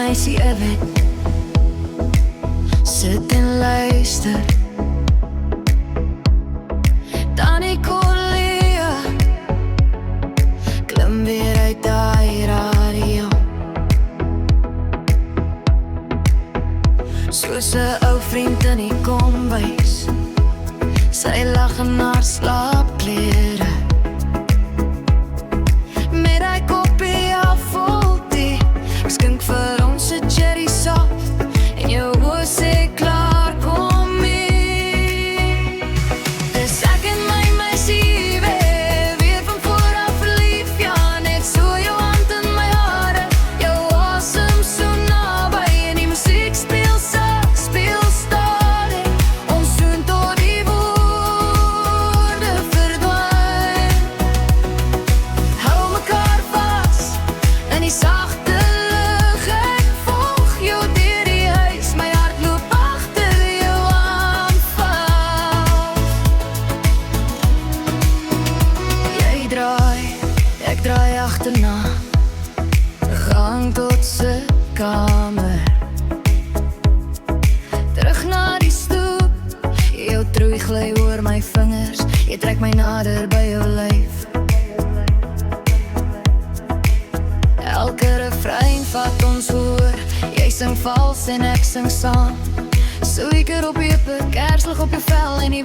meisie Ewet sit en luister. Dan die Colea klim weer uit die radio, soos 'n ou vriend in die kombuis. Sy lag in haar slaapklere met hy koppie vol tee. Ek skink vir ons 'n cherry sap en jou oë sê klaar, kom mee. Dis ek en my meisie weer van voor af verlief. Ja, net so jou hand in my hare, jou asem so naby en die musiek speel stadig. Ons soen tot die woorde verdwyn. Hou mekaar vas in die sagte lug. Ek volg jou deur die huis, my hart loop agter jou aanval. Jy draai, ek draai agterna, gang tot se kamer, terug na die stoep. Jou troei gly oor my vingers, jy trek my nader by jou lyf. Elke refrein vat ons hoor, jy sing vals en ek sing saam. Suiker op jou pik, kerslig op jou vel en die